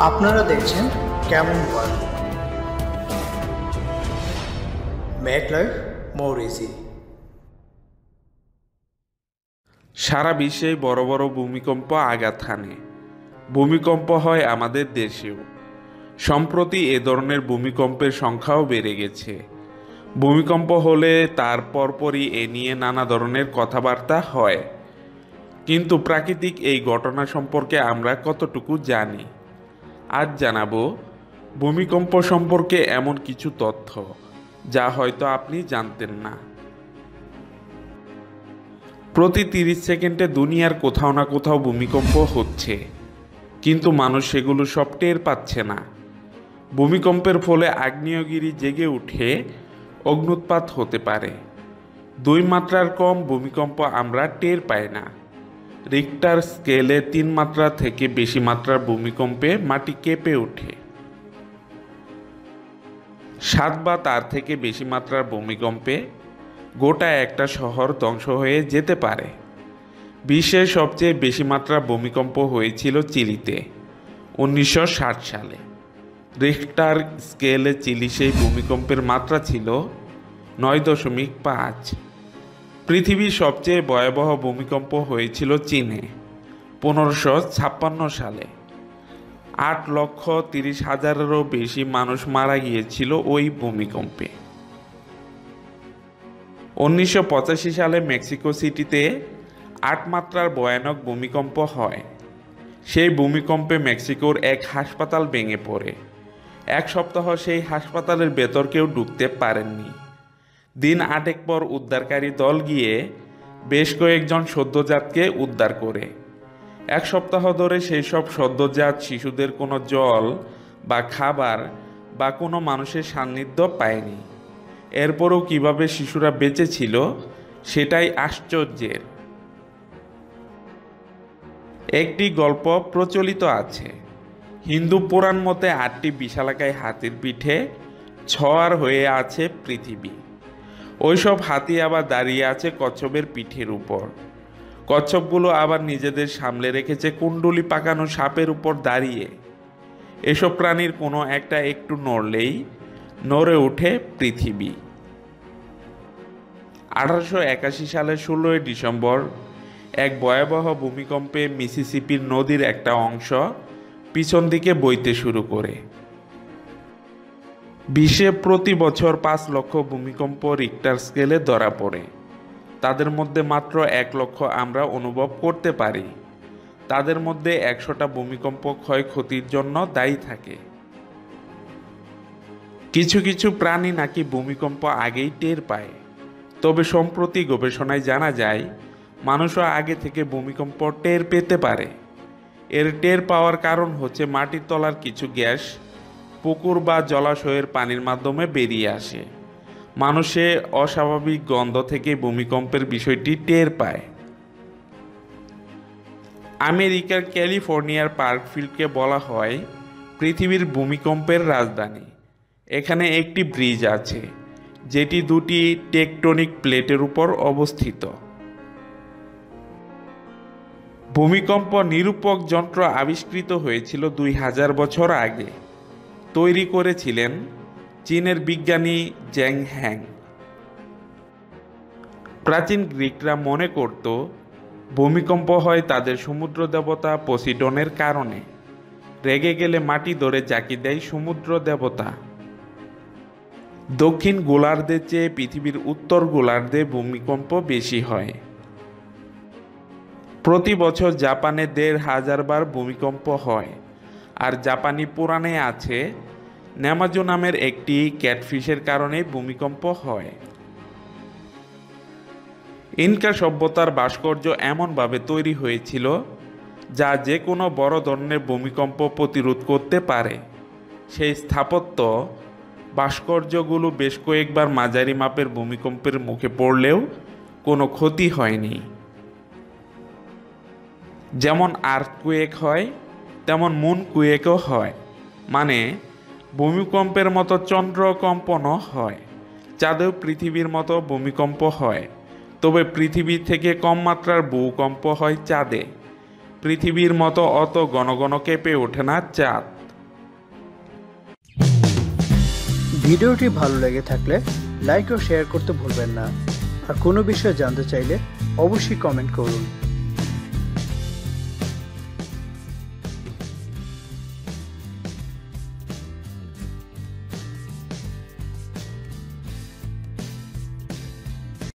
আপনারা দেখছেন কেমন ওয়ার্ল্ড, মেক লাইফ মোর ইজি। সারা বিশ্বে বড় বড় ভূমিকম্প আঘাত হানে। ভূমিকম্প হয় আমাদের দেশেও। সম্প্রতি এ ধরনের ভূমিকম্পের সংখ্যাও বেড়ে গেছে। ভূমিকম্প হলে তার পরপরই এ নিয়ে নানা ধরনের কথাবার্তা হয়, কিন্তু প্রাকৃতিক এই ঘটনা সম্পর্কে আমরা কতটুকু জানি? আজ জানাবো ভূমিকম্প সম্পর্কে এমন কিছু তথ্য যা হয়তো আপনি জানতেন না। প্রতি 30 সেকেন্ডে দুনিয়ার কোথাও না কোথাও ভূমিকম্প হচ্ছে, কিন্তু মানুষ সেগুলো সব টের পাচ্ছে না। ভূমিকম্পের ফলে আগ্নেয়গিরি জেগে উঠে অগ্ন্যুৎপাত হতে পারে। 2 মাত্রার কম ভূমিকম্প আমরা টের পাই না। রিক্টার স্কেলে 3 মাত্রা থেকে বেশি মাত্রার ভূমিকম্পে মাটি কেঁপে ওঠে। 7 বা তার থেকে বেশি মাত্রার ভূমিকম্পে গোটা একটা শহর ধ্বংস হয়ে যেতে পারে। বিশ্বের সবচেয়ে বেশি মাত্রার ভূমিকম্প হয়েছিল চিলিতে 1960 সালে। রিক্টার স্কেলে চিলি সেই ভূমিকম্পের মাত্রা ছিল 9.5। পৃথিবীর সবচেয়ে ভয়াবহ ভূমিকম্প হয়েছিল চীনে 1556 সালে। 8,30,000-এরও বেশি মানুষ মারা গিয়েছিল ওই ভূমিকম্পে। 1985 সালে মেক্সিকো সিটিতে 8 মাত্রার ভয়ানক ভূমিকম্প হয়। সেই ভূমিকম্পে মেক্সিকোর এক হাসপাতাল ভেঙে পড়ে। 1 সপ্তাহ সেই হাসপাতালের ভেতর কেউ ঢুকতে পারেননি। দিন 8 পর উদ্ধারকারী দল গিয়ে বেশ কয়েকজন সদ্যজাতকে উদ্ধার করে। 1 সপ্তাহ ধরে সেই সব সদ্যজাত শিশুদের কোনো জল বা খাবার বা কোনো মানুষের সান্নিধ্য পায়নি। এরপরও কিভাবে শিশুরা বেঁচে ছিল সেটাই আশ্চর্যের। একটি গল্প প্রচলিত আছে। হিন্দু পুরাণ মতে 8টি বিশালাকায় হাতির পিঠে ছোঁয়ার হয়ে আছে পৃথিবী। ওইসব হাতি আবার দাঁড়িয়ে আছে কচ্ছপের পিঠের উপর। কচ্ছপগুলো আবার নিজেদের সামলে রেখেছে কুণ্ডুলি পাকানো সাপের উপর দাঁড়িয়ে। এসব প্রাণীর কোনো একটা একটু নড়লেই নড়ে ওঠে পৃথিবী। 1881 সালের 16 ডিসেম্বর এক ভয়াবহ ভূমিকম্পে মিসিসিপি নদীর একটা অংশ পিছন দিকে বইতে শুরু করে। বিশ্বে প্রতি বছর 5 লক্ষ ভূমিকম্প রিক্টার স্কেলে ধরা পড়ে। তাদের মধ্যে মাত্র 1 লক্ষ আমরা অনুভব করতে পারি। তাদের মধ্যে 100টা ভূমিকম্প ক্ষয়ক্ষতির জন্য দায়ী থাকে। কিছু কিছু প্রাণী নাকি ভূমিকম্প আগেই টের পায়। তবে সম্প্রতি গবেষণায় জানা যায় মানুষও আগে থেকে ভূমিকম্প টের পেতে পারে। এর টের পাওয়ার কারণ হচ্ছে মাটির তলার কিছু গ্যাস পুকুর বা জলাশয়ের পানির মাধ্যমে বেরিয়ে আসে। মানুষে অস্বাভাবিক গন্ধ থেকে ভূমিকম্পের বিষয়টি টের পায়। আমেরিকার ক্যালিফোর্নিয়ার পার্কফিল্ডকে বলা হয় পৃথিবীর ভূমিকম্পের রাজধানী। এখানে একটি ব্রিজ আছে যেটি 2টি টেকটনিক প্লেটের উপর অবস্থিত। ভূমিকম্প নিরূপক যন্ত্র আবিষ্কৃত হয়েছিল 2000 বছর আগে। তৈরি করেছিলেন চীনের বিজ্ঞানী জ্যাং হ্যাং। প্রাচীন গ্রিকরা মনে করত ভূমিকম্প হয় তাদের সমুদ্র দেবতা পসিডনের কারণে। রেগে গেলে মাটি ধরে জাকি দেয় সমুদ্র দেবতা। দক্ষিণ গোলার্ধের চেয়ে পৃথিবীর উত্তর গোলার্ধে ভূমিকম্প বেশি হয়। প্রতি বছর জাপানে 1,500 বার ভূমিকম্প হয়। আর জাপানি পুরাণে আছে নামাজু নামের একটি ক্যাটফিশের কারণে ভূমিকম্প হয়। ইনকা সভ্যতার ভাস্কর্য এমনভাবে তৈরি হয়েছিল যা যে কোনো বড় ধরনের ভূমিকম্প প্রতিরোধ করতে পারে। সেই স্থাপত্য ভাস্কর্যগুলো বেশ কয়েকবার মাঝারি মাপের ভূমিকম্পের মুখে পড়লেও কোনো ক্ষতি হয়নি। যেমন আর্থকুয়েক হয় তেমন মুনকুয়েকও হয়, মানে ভূমিকম্পের মতো চন্দ্রকম্পনও হয়। চাঁদেও পৃথিবীর মতো ভূমিকম্প হয়, তবে পৃথিবীর থেকে কম মাত্রার ভূকম্প হয় চাঁদে। পৃথিবীর মতো অত ঘন ঘন কেঁপে ওঠে না চাঁদ। ভিডিওটি ভালো লেগে থাকলে লাইক ও শেয়ার করতে ভুলবেন না। আর কোনো বিষয়ে জানতে চাইলে অবশ্যই কমেন্ট করুন।